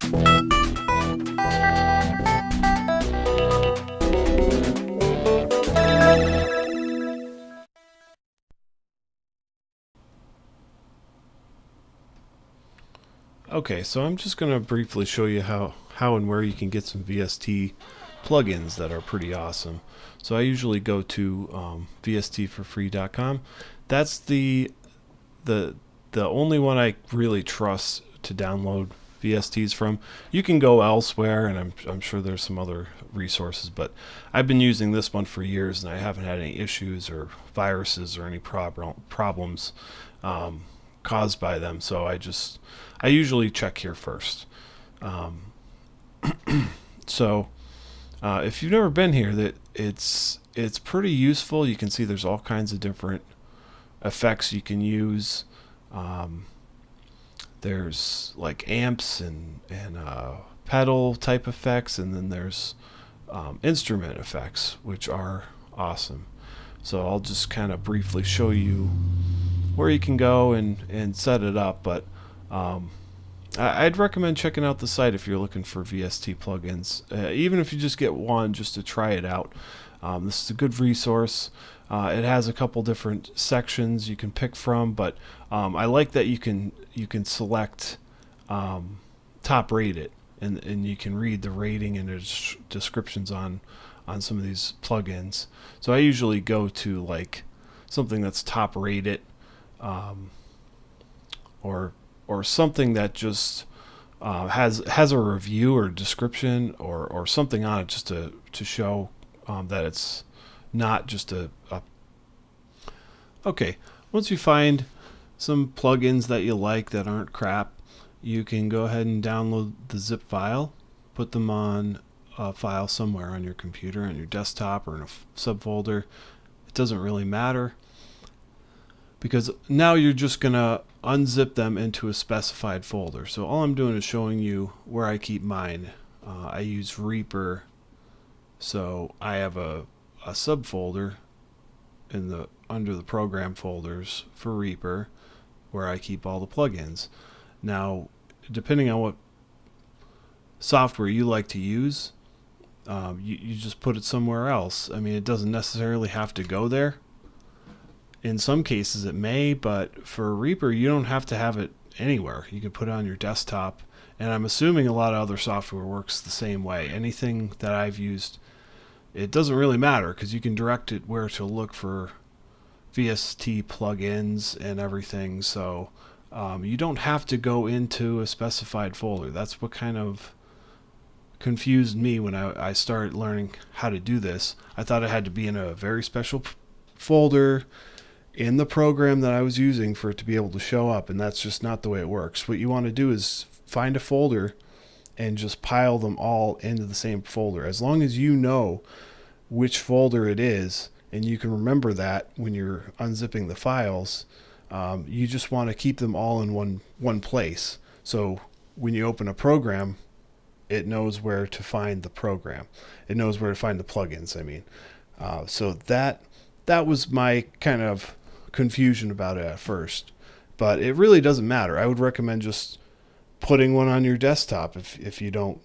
Okay, so I'm just going to briefly show you how and where you can get some VST plugins that are pretty awesome. So I usually go to VSTforfree.com. That's the only one I really trust to download VSTs from. You can go elsewhere, and I'm sure there's some other resources, but I've been using this one for years, and I haven't had any issues or viruses or any problems caused by them. So I usually check here first. So if you've never been here, it's pretty useful. You can see there's all kinds of different effects you can use. There's like amps and pedal type effects, and then there's instrument effects, which are awesome. So I'll just kind of briefly show you where you can go and set it up, but I'd recommend checking out the site if you're looking for VST plugins, even if you just get one just to try it out. This is a good resource. It has a couple different sections you can pick from, but I like that you can select top rate it, and you can read the rating and there's descriptions on some of these plugins. So I usually go to like something that's top rated, or something that just has a review or description or something on it, just to show that it's not just a Okay, once you find some plugins that you like that aren't crap, you can go ahead and download the zip file, put them on a file somewhere on your computer, on your desktop, or in a subfolder. It doesn't really matter, because now you're just gonna unzip them into a specified folder. So all I'm doing is showing you where I keep mine. I use Reaper, so I have a subfolder under the program folders for Reaper where I keep all the plugins. Now, depending on what software you like to use, you just put it somewhere else. I mean, it doesn't necessarily have to go there. In some cases it may, but for Reaper you don't have to have it anywhere. You can put it on your desktop, and I'm assuming a lot of other software works the same way. Anything that I've used, it doesn't really matter, because you can direct it where to look for VST plugins and everything. So you don't have to go into a specified folder. That's what kind of confused me when I started learning how to do this. I thought it had to be in a very special folder in the program that I was using for it to be able to show up, and that's just not the way it works. What you want to do is find a folder and just pile them all into the same folder. As long as you know which folder it is and you can remember that when you're unzipping the files, you just want to keep them all in one place. So when you open a program, it knows where to find the program. It knows where to find the plugins, I mean. So that was my kind of confusion about it at first, but it really doesn't matter. I would recommend just putting one on your desktop if you don't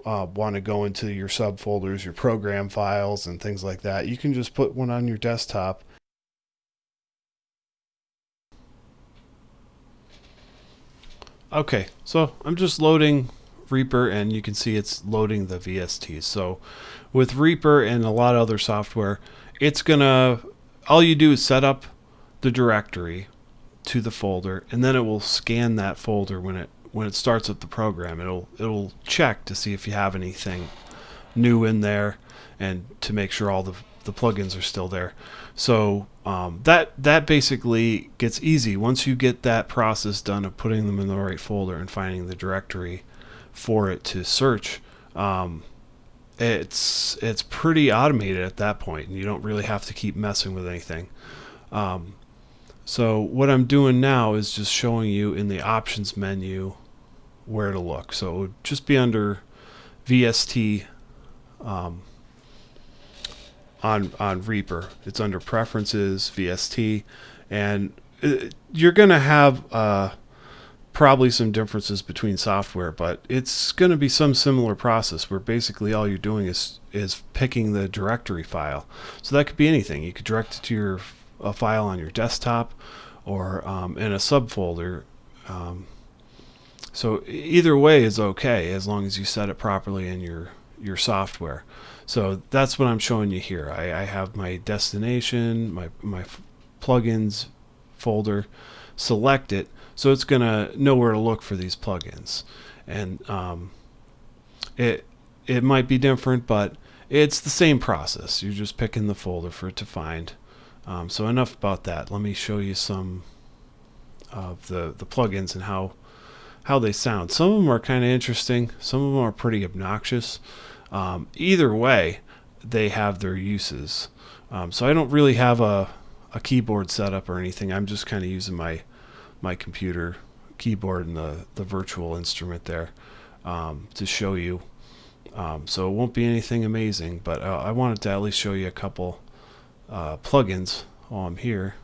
want to go into your subfolders, your program files and things like that. You can just put one on your desktop. Okay, so I'm just loading Reaper, and you can see it's loading the VSTs. So with Reaper and a lot of other software, it's gonna, all you do is set up the directory to the folder, and then it will scan that folder when it starts up the program. It'll check to see if you have anything new in there, and to make sure all the plugins are still there. So that basically gets easy once you get that process done of putting them in the right folder and finding the directory for it to search. It's pretty automated at that point, and you don't really have to keep messing with anything. So what I'm doing now is just showing you in the options menu where to look. So it would just be under VST on Reaper. It's under Preferences, VST, and you're going to have probably some differences between software, but it's going to be some similar process where basically all you're doing is picking the directory file. So that could be anything. You could direct it to a file on your desktop or in a subfolder. So either way is okay as long as you set it properly in your software. So that's what I'm showing you here. I have my destination, my plugins folder, select it, so it's gonna know where to look for these plugins. And it might be different, but it's the same process. You're just picking the folder for it to find. So enough about that. Let me show you some of the plugins and how they sound. Some of them are kind of interesting. Some of them are pretty obnoxious. Either way, they have their uses. So I don't really have a keyboard setup or anything. I'm just kind of using my computer keyboard and the virtual instrument there to show you. So it won't be anything amazing, but I wanted to at least show you a couple plugins while I'm here.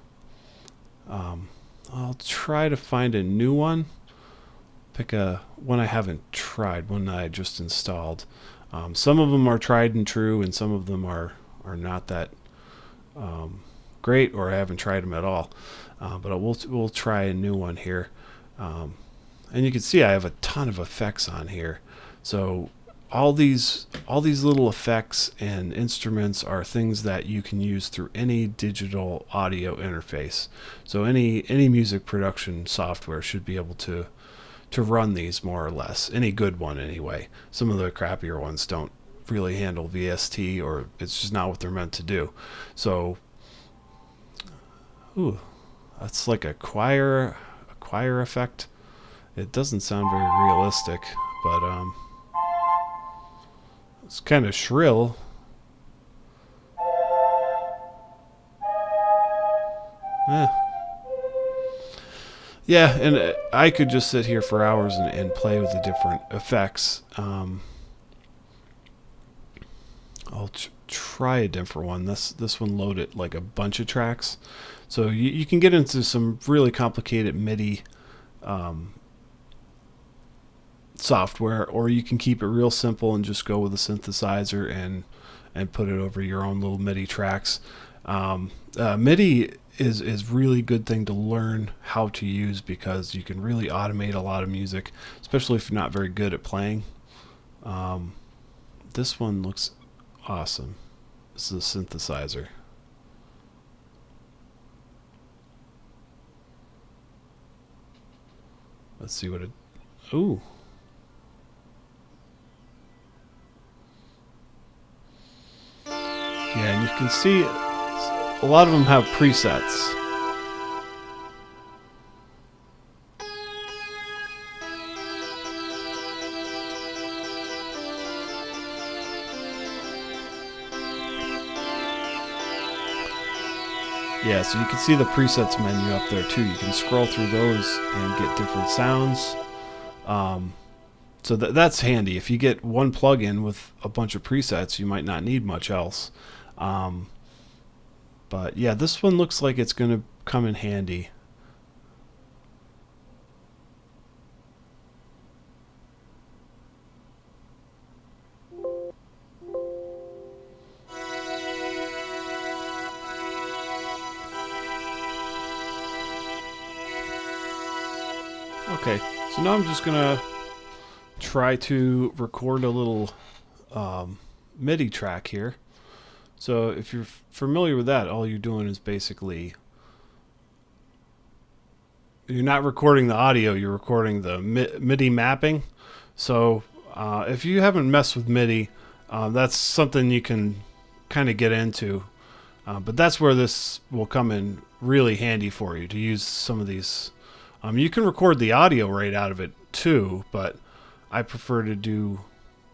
I'll try to find a new one. Pick one I haven't tried, one that I just installed. Some of them are tried and true, and some of them are not that great, or I haven't tried them at all. But we'll try a new one here. And you can see I have a ton of effects on here. So all these little effects and instruments are things that you can use through any digital audio interface. So any music production software should be able to run these more or less. Any good one anyway. Some of the crappier ones don't really handle VST, or it's just not what they're meant to do. So ooh, that's like a choir effect. It doesn't sound very realistic, but it's kind of shrill. Yeah, and I could just sit here for hours and play with the different effects. I'll try a different one. This one loaded like a bunch of tracks. So you can get into some really complicated MIDI software, or you can keep it real simple and just go with a synthesizer and put it over your own little MIDI tracks. MIDI is really good thing to learn how to use, because you can really automate a lot of music, especially if you're not very good at playing. This one looks awesome. This is a synthesizer. Let's see what it... Ooh. Yeah, and you can see a lot of them have presets. Yeah, so you can see the presets menu up there too. You can scroll through those and get different sounds. So that's handy. If you get one plugin with a bunch of presets, you might not need much else. But yeah, this one looks like it's going to come in handy. Okay, so now I'm just going to try to record a little MIDI track here. So if you're familiar with that, all you're doing is basically, you're not recording the audio, you're recording the MIDI mapping. So if you haven't messed with MIDI, that's something you can kind of get into. But that's where this will come in really handy for you, to use some of these. You can record the audio right out of it too, but I prefer to do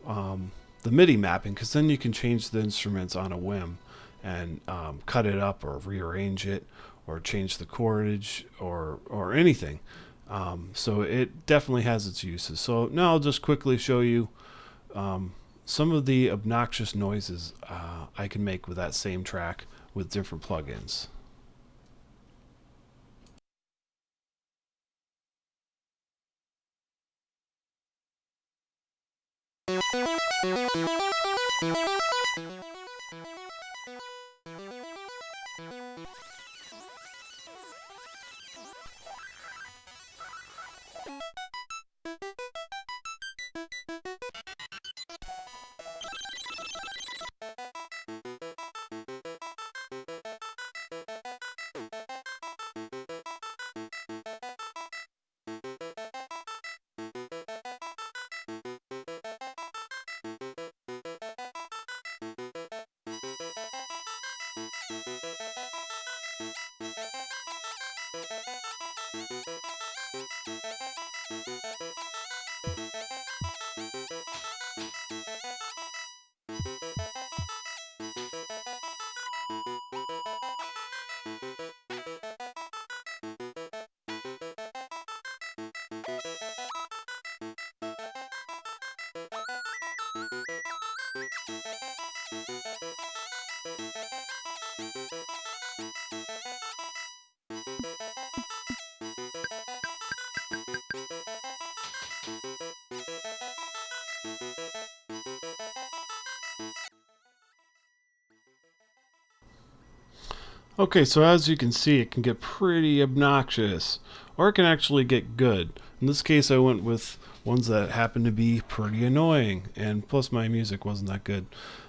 the MIDI mapping, because then you can change the instruments on a whim and cut it up or rearrange it or change the chordage or anything. So it definitely has its uses. So now I'll just quickly show you some of the obnoxious noises I can make with that same track with different plugins. Okay, so as you can see, it can get pretty obnoxious, or it can actually get good. In this case, I went with ones that happen to be pretty annoying, and plus my music wasn't that good.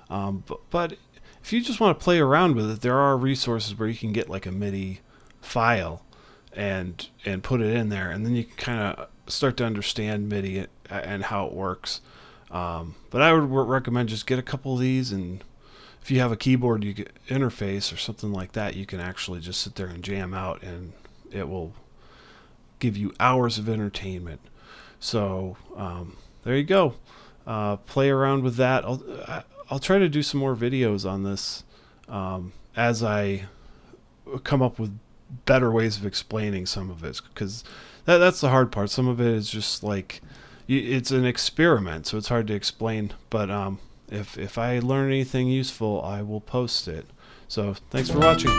But if you just want to play around with it, there are resources where you can get like a MIDI file and put it in there, and then you can kind of start to understand MIDI and how it works. But I would recommend just get a couple of these, and if you have a keyboard you get interface or something like that, you can actually just sit there and jam out, and it will give you hours of entertainment. So there you go. Play around with that. I'll try to do some more videos on this as I come up with better ways of explaining some of it, because that's the hard part. Some of it is just like it's an experiment, so it's hard to explain. But if I learn anything useful, I will post it. So thanks for watching.